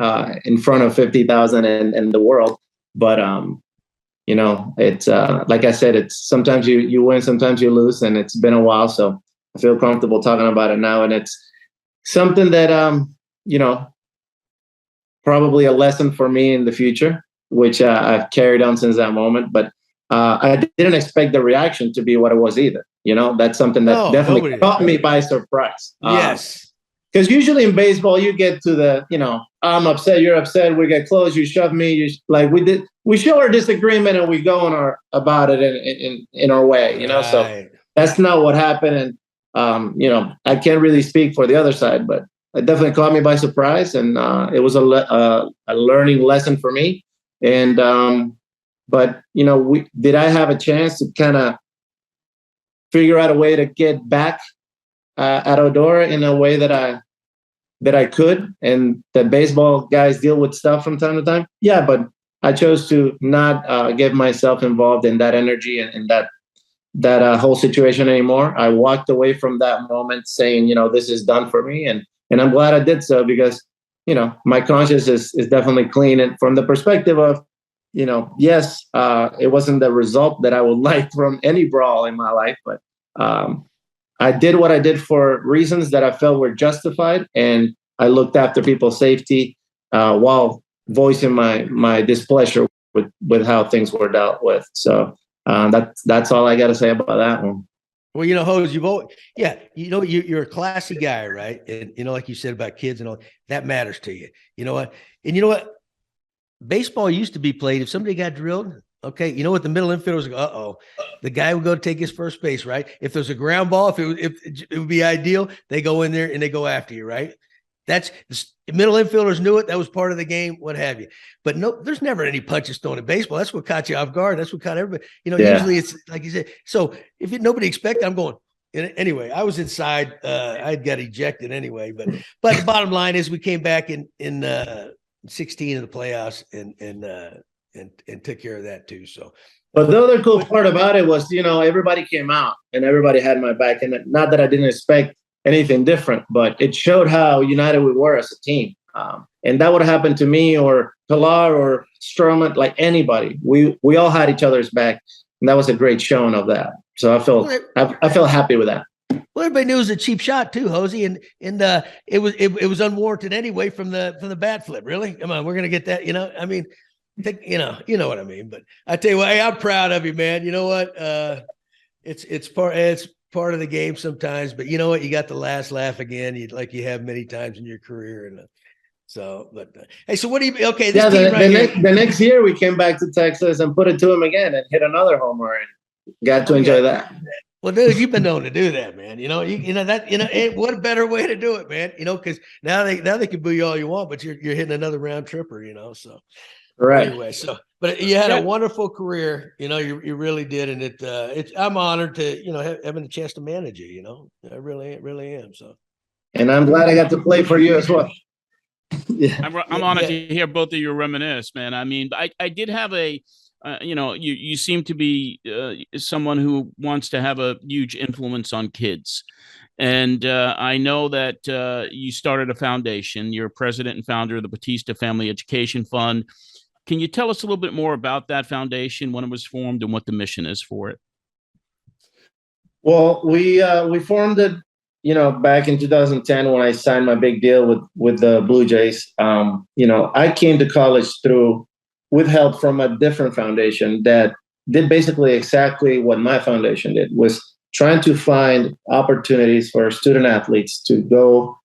in front of 50,000 and the world, but it's like I said, it's sometimes you win, sometimes you lose, and it's been a while, so I feel comfortable talking about it now, and it's something that probably a lesson for me in the future, which I've carried on since that moment. But I didn't expect the reaction to be what it was either. That's something that definitely caught me by surprise. Yes. Because usually in baseball, you get to the, I'm upset, you're upset, we get close, you shove me, we show our disagreement and we go on about it in our way, Right. So that's not what happened. And, I can't really speak for the other side, but it definitely caught me by surprise. And it was a learning lesson for me. And, but, did I have a chance to kind of figure out a way to get back at Odora in a way that I could, and that baseball guys deal with stuff from time to time? Yeah, but I chose to not get myself involved in that energy and that whole situation anymore. I walked away from that moment saying, this is done for me, and I'm glad I did so, because my conscience is definitely clean, and from the perspective of yes, it wasn't the result that I would like from any brawl in my life, but I did what I did for reasons that I felt were justified, and I looked after people's safety while voicing my displeasure with how things were dealt with. So that's all I got to say about that one. Well, Hose, you're a classy guy, right? And like you said about kids and all that matters to you. You know what? And you know what? Baseball used to be played. If somebody got drilled, okay, you know what? The middle infielder was like, the guy would go take his first base, right? If there's a ground ball, if it would be ideal, they go in there and they go after you, right? That's middle infielders knew it. That was part of the game, what have you. But no, there's never any punches thrown in baseball. That's what caught you off guard. That's what caught everybody. Usually it's like you said. So if nobody expected, I'm going. Anyway, I was inside. I got ejected anyway. But the bottom line is we came back in 16 in the playoffs and took care of that too. So. But the other cool part about it was, everybody came out and everybody had my back. And not that I didn't expect anything different, but it showed how united we were as a team. And that would have happened to me or Pilar or Stroman, like anybody. We all had each other's back, and that was a great showing of that. So I felt happy with that. Well, everybody knew it was a cheap shot too, Jose, and it was unwarranted anyway from the bat flip. Really, come on, we're gonna get that. I mean, you know what I mean. But I tell you what, hey, I'm proud of you, man. You know what? It's part of the game sometimes, but you know what? You got the last laugh again, like you have many times in your career, and hey, so what do you? Okay, this team the next year we came back to Texas and put it to him again and hit another homer and got to enjoy that. Well, dude, you've been known to do that, man. What a better way to do it, man. Because now they can boo you all you want, but you're hitting another round tripper, So right. Anyway, but you had a wonderful career, you really did, and I'm honored to having a chance to manage you. I really am. So, and I'm glad I got to play for you as well. Yeah. I'm honored to hear both of you reminisce, man. I mean, I did have you seem to be someone who wants to have a huge influence on kids. And I know that you started a foundation. You're president and founder of the Batista Family Education Fund. Can you tell us a little bit more about that foundation, when it was formed, and what the mission is for it? Well, we formed it, back in 2010 when I signed my big deal with the Blue Jays. I came to college with help from a different foundation that did basically exactly what my foundation did, was trying to find opportunities for student athletes to go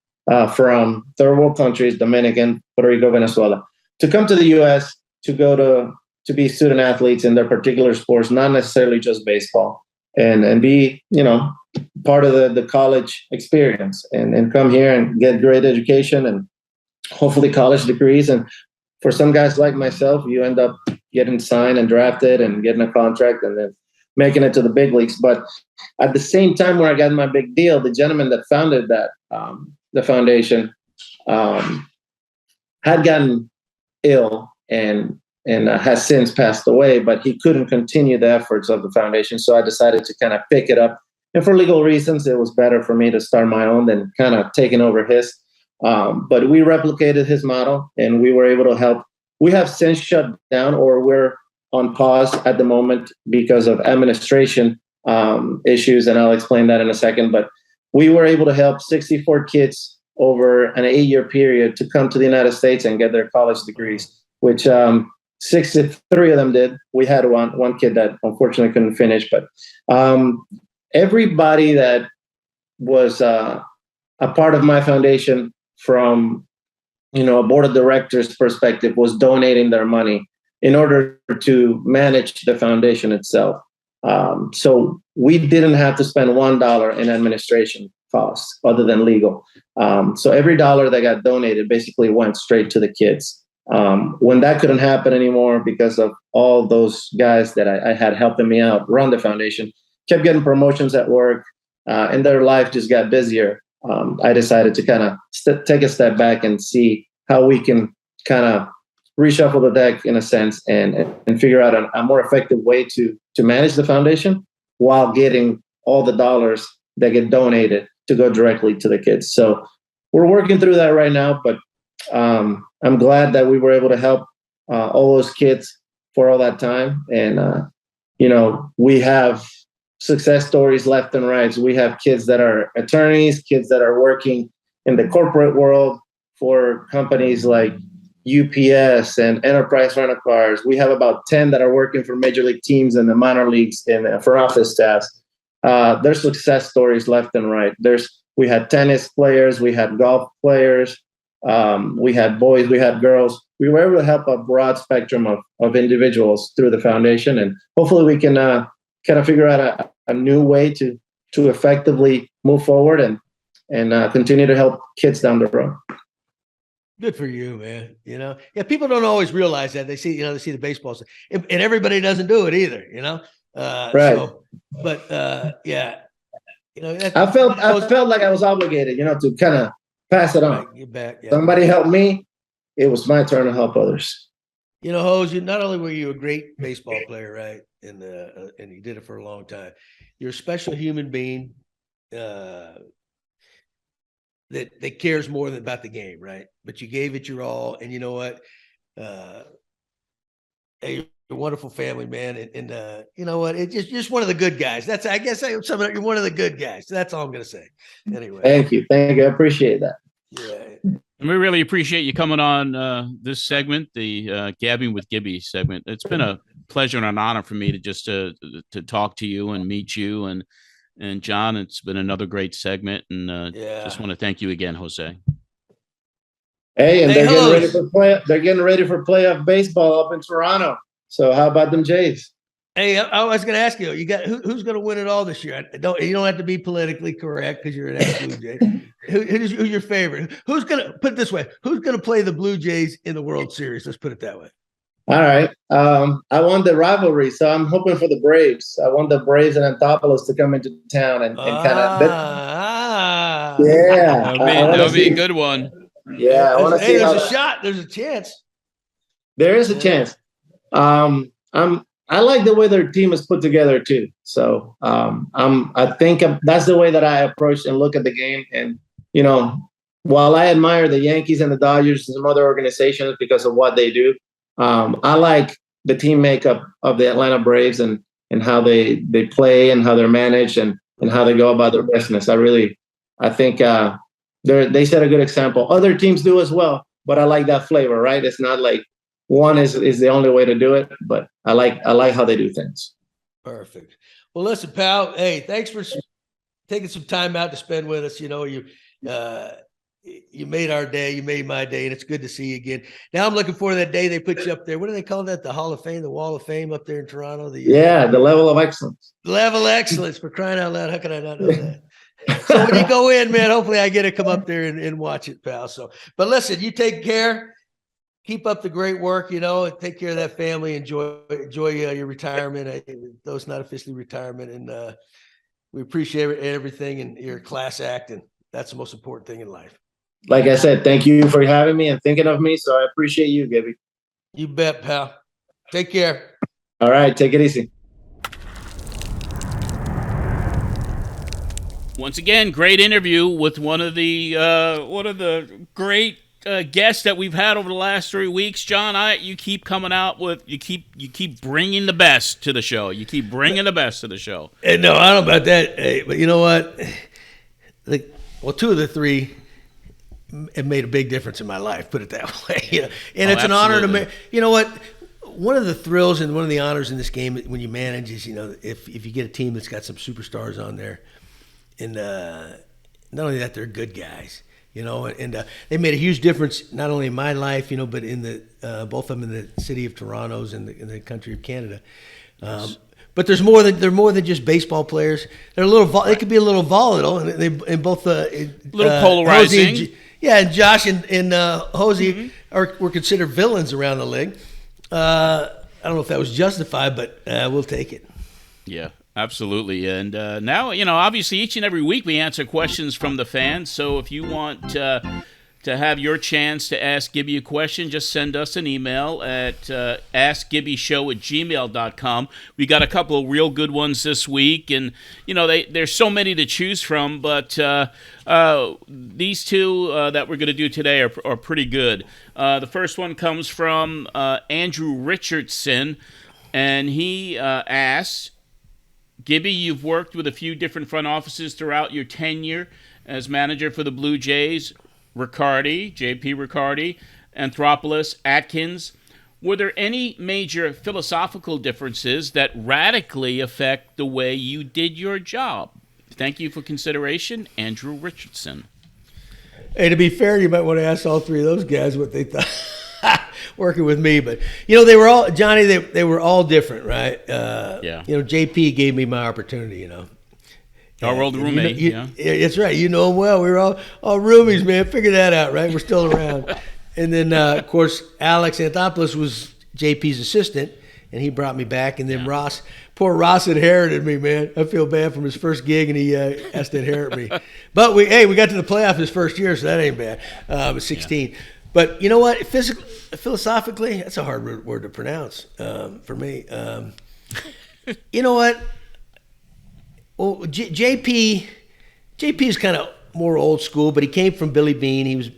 from third world countries, Dominican, Puerto Rico, Venezuela, to come to the U.S., to go to be student athletes in their particular sports, not necessarily just baseball, and be, part of the college experience and come here and get great education and hopefully college degrees. And for some guys like myself, you end up getting signed and drafted and getting a contract and then making it to the big leagues. But at the same time where I got my big deal, the gentleman that founded that, the foundation, had gotten ill and has since passed away, but he couldn't continue the efforts of the foundation. So I decided to kind of pick it up. And for legal reasons, it was better for me to start my own than kind of taking over his. But we replicated his model and we were able to help. We have since shut down, or we're on pause at the moment because of administration issues. And I'll explain that in a second. But we were able to help 64 kids over an 8-year period to come to the United States and get their college degrees, which 63 of them did. We had one kid that unfortunately couldn't finish, but everybody that was a part of my foundation from, a board of directors perspective was donating their money in order to manage the foundation itself. So we didn't have to spend $1 in administration costs other than legal. So every dollar that got donated basically went straight to the kids. When that couldn't happen anymore because of all those guys that I had helping me out run the foundation, kept getting promotions at work, and their life just got busier. I decided to kind of take a step back and see how we can kind of reshuffle the deck in a sense and figure out a more effective way to manage the foundation while getting all the dollars that get donated to go directly to the kids. So we're working through that right now, but I'm glad that we were able to help all those kids for all that time. And, we have success stories left and right. So we have kids that are attorneys, kids that are working in the corporate world for companies like UPS and Enterprise Rental Cars. We have about 10 that are working for major league teams and the minor leagues and for office staffs. there's success stories left and right. We had tennis players, we had golf players, we had boys, we had girls. We were able to help a broad spectrum of individuals through the foundation, and hopefully we can kind of figure out a new way to effectively move forward and continue to help kids down the road. Good for you, man. Yeah, people don't always realize that. They see the baseball, and everybody doesn't do it either. Right. So, but yeah, I felt like I was obligated, to kind of pass it on. Right, you bet. Yeah. Somebody helped me. It was my turn to help others. Hose, not only were you a great baseball player, right, and you did it for a long time, you're a special human being that cares more than about the game, right? But you gave it your all, and you know what? Hey, you're a wonderful family, man, and you know what? It's just one of the good guys. You're one of the good guys. That's all I'm gonna say. Anyway, thank you. I appreciate that. Yeah. And we really appreciate you coming on this segment, the Gabbing with Gibby segment. It's been a pleasure and an honor for me to talk to you and meet you. And John, it's been another great segment. And just want to thank you again, Jose. Hey, and they're getting ready for playoff baseball up in Toronto. So how about them Jays? Hey, I was going to ask you, who's going to win it all this year? You don't have to be politically correct because you're an ex-Blue Jay. Who's your favorite? Who's going to put it this way? Who's going to play the Blue Jays in the World Series? Let's put it that way. All right. I won the rivalry, so I'm hoping for the Braves. I want the Braves and Anthopoulos to come into town and kind of. Yeah, that'll be a good one. Yeah, I want to see. Hey, there's a shot. There's a chance. There is a chance. I like the way their team is put together too. So I think that's the way that I approach and look at the game. And while I admire the Yankees and the Dodgers and some other organizations because of what they do, I like the team makeup of the Atlanta Braves and how they play and how they're managed and how they go about their business. I think they set a good example. Other teams do as well, but I like that flavor, right? It's not like one is the only way to do it, but I like how they do things. Perfect. Well, listen, pal. Hey, thanks for taking some time out to spend with us. You made our day. You made my day, and it's good to see you again. Now I'm looking for that day they put you up there. What do they call that? The Hall of Fame, the Wall of Fame up there in Toronto. The level of excellence. Level of excellence, for crying out loud. How can I not know that? So when you go in, man, hopefully I get to come up there and watch it, pal. So, but listen, you take care. Keep up the great work, and take care of that family. Enjoy your retirement. Though it's not officially retirement, and we appreciate everything, and you're a class act, and that's the most important thing in life. Like I said, thank you for having me and thinking of me. So I appreciate you, Gibby. You bet, pal. Take care. All right, take it easy. Once again, great interview with one of the great guests that we've had over the last 3 weeks. John, you keep coming out with you keep bringing the best to the show. You keep bringing the best to the show. And no, I don't know about that. Hey, but you know what? Two of the three have made a big difference in my life. Put it that way. And it's an honor to. You know what? One of the thrills and one of the honors in this game when you manage is if you get a team that's got some superstars on there, and not only that, they're good guys. And they made a huge difference not only in my life, but in the both of them in the city of Toronto's and in the country of Canada. But they're more than just baseball players. They're they could be a little volatile, and they both little polarizing. And Josh and Jose were considered villains around the league. I don't know if that was justified, but we'll take it. Yeah. Absolutely. And now, obviously each and every week we answer questions from the fans. So if you want to have your chance to ask Gibby a question, just send us an email at askgibbyshow@gmail.com. We got a couple of real good ones this week. And, there's so many to choose from. But these two that we're going to do today are pretty good. The first one comes from Andrew Richardson. And he asks, Gibby, you've worked with a few different front offices throughout your tenure as manager for the Blue Jays. Riccardi, J.P. Riccardi, Anthopoulos, Atkins. Were there any major philosophical differences that radically affect the way you did your job? Thank you for consideration, Andrew Richardson. Hey, to be fair, you might want to ask all three of those guys what they thought working with me. But, they were all, Johnny, they were all different, right? Yeah. JP gave me my opportunity, Our old roommate, yeah. That's right. You know him well. We were all roomies, man. Figure that out, right? We're still around. And then, of course, Alex Anthopoulos was JP's assistant, and he brought me back. And then poor Ross inherited me, man. I feel bad from his first gig, and he has to inherit me. But we got to the playoff his first year, so that ain't bad. I was 16. Yeah. But you know what? Philosophically, that's a hard word to pronounce for me. You know what? Well, JP is kind of more old school, but he came from Billy Bean. He was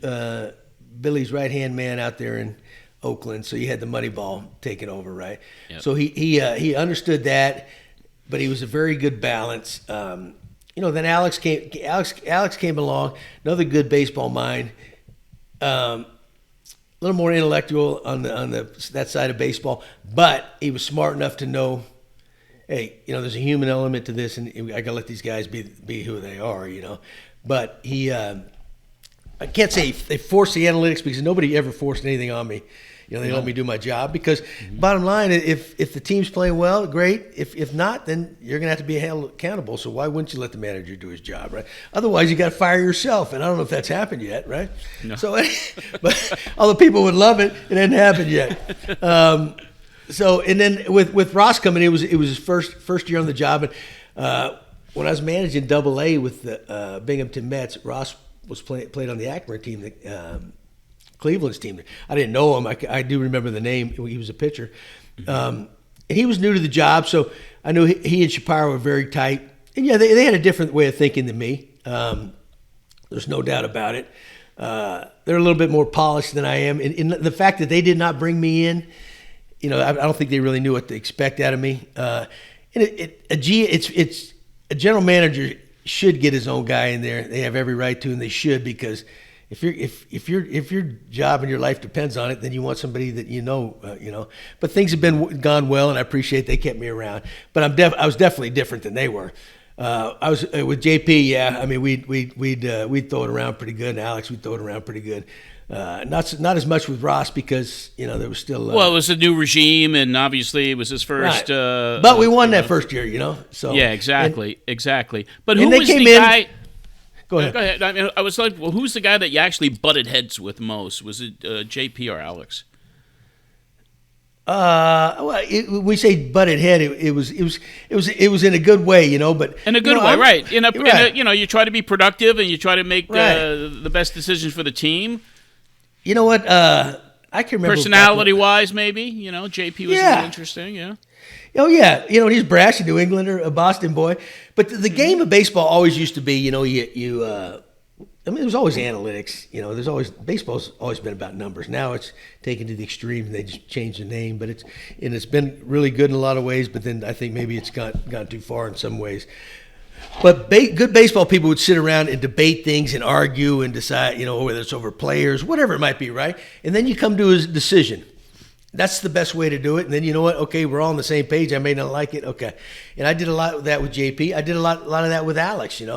Billy's right-hand man out there in Oakland, so you had the money ball taking over, right? Yep. So he understood that, but he was a very good balance. Then Alex came along, another good baseball mind, a little more intellectual on that side of baseball, but he was smart enough to know, hey, there's a human element to this, and I gotta let these guys be who they are, But he, I can't say they forced the analytics because nobody ever forced anything on me. They let me do my job because bottom line, if the team's playing well, great. If not, then you're gonna have to be held accountable. So why wouldn't you let the manager do his job, right? Otherwise, you got to fire yourself, and I don't know if that's happened yet, right? No. So, but although people would love it, it hasn't happened yet. So and then with Ross coming, it was his first year on the job, and when I was managing Double A with the Binghamton Mets, Ross was played on the Akron team, Cleveland's team. I didn't know him. I do remember the name. He was a pitcher, and he was new to the job, so I knew he and Shapiro were very tight. And yeah, they had a different way of thinking than me. There's no doubt about it. They're a little bit more polished than I am, and the fact that they did not bring me in. I don't think they really knew what to expect out of me. And it's a general manager should get his own guy in there. They have every right to, and they should, because if your job and your life depends on it, then you want somebody that But things have gone well, and I appreciate they kept me around. But I was definitely different than they were. I was with JP. Yeah, I mean we'd throw it around pretty good, and Alex we'd throw it around pretty good. Not as much with Ross because there was still. It was a new regime, and obviously it was his first. Right. But we won that first year, So yeah, exactly. But who was the guy? Go ahead. Go ahead. I mean, I was like, well, who's the guy that you actually butted heads with most? Was it JP or Alex? We say butted head. It was in a good way, But in a good way, right? You try to be productive and you try to make the best decisions for the team. You know what? I can remember personality-wise, maybe. JP was a little interesting. Yeah. Oh yeah, he's brash, a New Englander, a Boston boy. But the game of baseball always used to be, there was always analytics. Baseball's always been about numbers. Now it's taken to the extreme, and they just changed the name. But it's been really good in a lot of ways. But then I think maybe it's gone too far in some ways. But good baseball people would sit around and debate things and argue and decide, whether it's over players, whatever it might be, right? And then you come to a decision. That's the best way to do it. And then you know what? Okay, we're all on the same page. I may not like it. Okay. And I did a lot of that with JP. I did a lot of that with Alex, And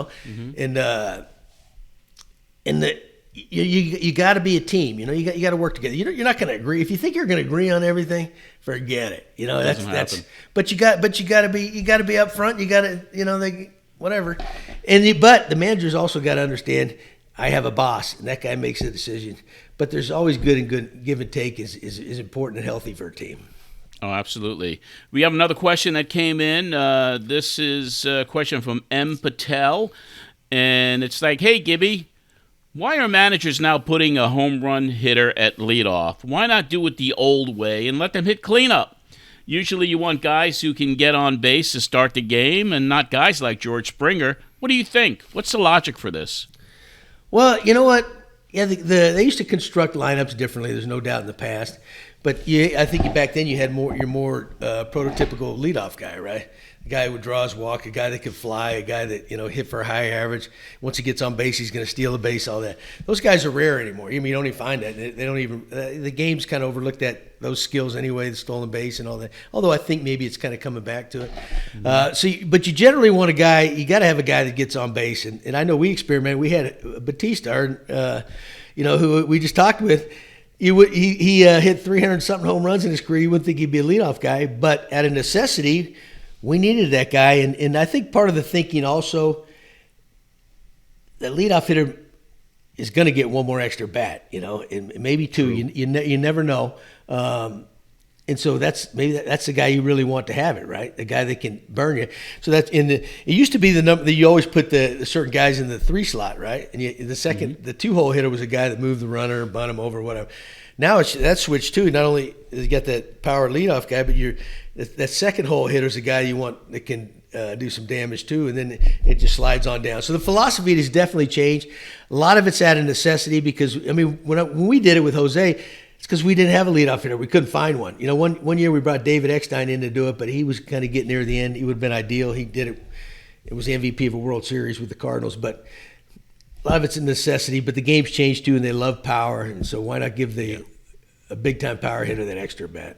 you got to be a team. You got to work together. You're not going to agree. If you think you're going to agree on everything, forget it. That's. But you got to be up front. You got to whatever. But the manager's also got to understand. I have a boss, and that guy makes a decision. But there's always good give and take is important and healthy for a team. Oh, absolutely. We have another question that came in. This is a question from M. Patel, and it's like, hey, Gibby, why are managers now putting a home run hitter at leadoff? Why not do it the old way and let them hit cleanup? Usually you want guys who can get on base to start the game and not guys like George Springer. What do you think? What's the logic for this? Well, you know what? Yeah, they used to construct lineups differently. There's no doubt in the past, but I think back then you had your more prototypical leadoff guy, right? a guy who would draw his walk, a guy that could fly, a guy that, hit for a high average. Once he gets on base, he's going to steal the base, all that. Those guys are rare anymore. You don't even find that. They don't even the game's kind of overlooked those skills anyway, the stolen base and all that. Although I think maybe it's kind of coming back to it. But you generally want a guy, you got to have a guy that gets on base. And I know we experimented. We had Batista, who we just talked with. He hit 300-something home runs in his career. You wouldn't think he'd be a leadoff guy. But at a necessity, we needed that guy. And I think part of the thinking also, the leadoff hitter is going to get one more extra bat, and maybe two. You never know. And so that's the guy you really want to have it, right? The guy that can burn you. So that's it used to be the number that you always put the certain guys in the 3 slot, right? And the second, the 2-hole hitter was a guy that moved the runner, bunt him over, whatever. Now that's switched too. Not only you got that power leadoff guy, but that second hole hitter is a guy you want that can do some damage too, and then it just slides on down. So the philosophy has definitely changed. A lot of it's out of necessity because when we did it with Jose, it's because we didn't have a leadoff hitter. We couldn't find one. One year we brought David Eckstein in to do it, but he was kind of getting near the end. He would have been ideal. He did it. It was the MVP of a World Series with the Cardinals. But a lot of it's a necessity. But the game's changed too, and they love power. And so why not give a big-time power hitter that extra bat?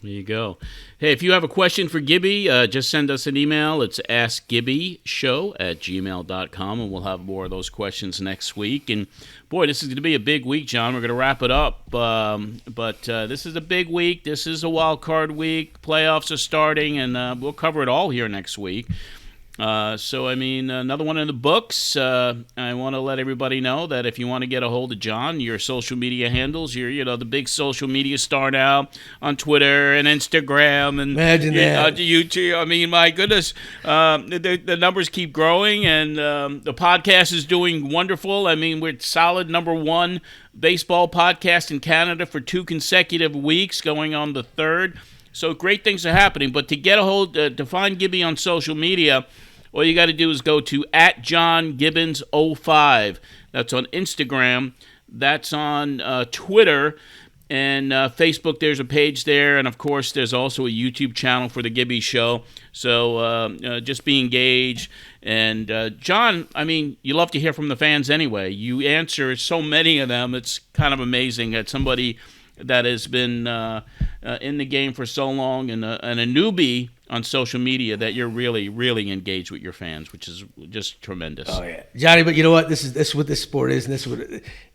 There you go. Hey, if you have a question for Gibby, just send us an email. It's askgibbyshow@gmail.com, and we'll have more of those questions next week. And, boy, this is going to be a big week, John. We're going to wrap it up. But this is a big week. This is a wild card week. Playoffs are starting, and we'll cover it all here next week. Another one in the books. I want to let everybody know that if you want to get a hold of John, your social media handles, you're the big social media star now on Twitter and Instagram and imagine that. YouTube. My goodness, the numbers keep growing, and the podcast is doing wonderful. we're solid number 1 baseball podcast in Canada for 2 consecutive weeks, going on the 3rd. So great things are happening. But to get a hold, to find Gibby on social media, all you got to do is go to @JohnGibbons05. That's on Instagram. That's on Twitter. And Facebook, there's a page there. And, of course, there's also a YouTube channel for The Gibby Show. So just be engaged. And, John, you love to hear from the fans anyway. You answer so many of them. It's kind of amazing that somebody that has been in the game for so long and a newbie on social media, that you're really, really engaged with your fans, which is just tremendous. Oh yeah, Johnny. But you know what? This is what this sport is, and it's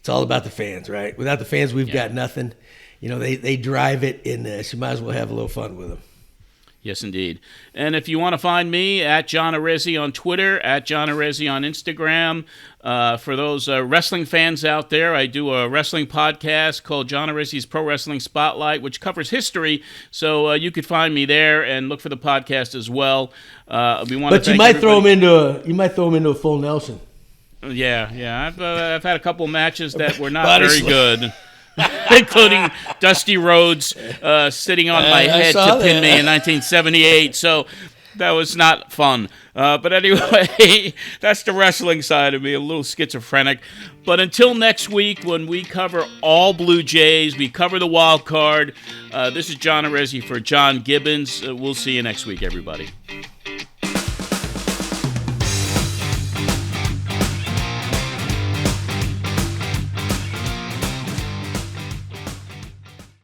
all about the fans, right? Without the fans, we've got nothing. They drive it, and so you might as well have a little fun with them. Yes, indeed. And if you want to find me, @JohnArezzi on Twitter, @JohnArezzi on Instagram. For those wrestling fans out there, I do a wrestling podcast called John Arezzi's Pro Wrestling Spotlight, which covers history. So you could find me there and look for the podcast as well. You might throw him into a full Nelson. Yeah. I've had a couple matches that were not very good. Including Dusty Rhodes sitting on my head to pin me in 1978. So that was not fun. But anyway, that's the wrestling side of me, a little schizophrenic. But until next week, when we cover all Blue Jays, we cover the wild card. This is John Arezzi for John Gibbons. We'll see you next week, everybody.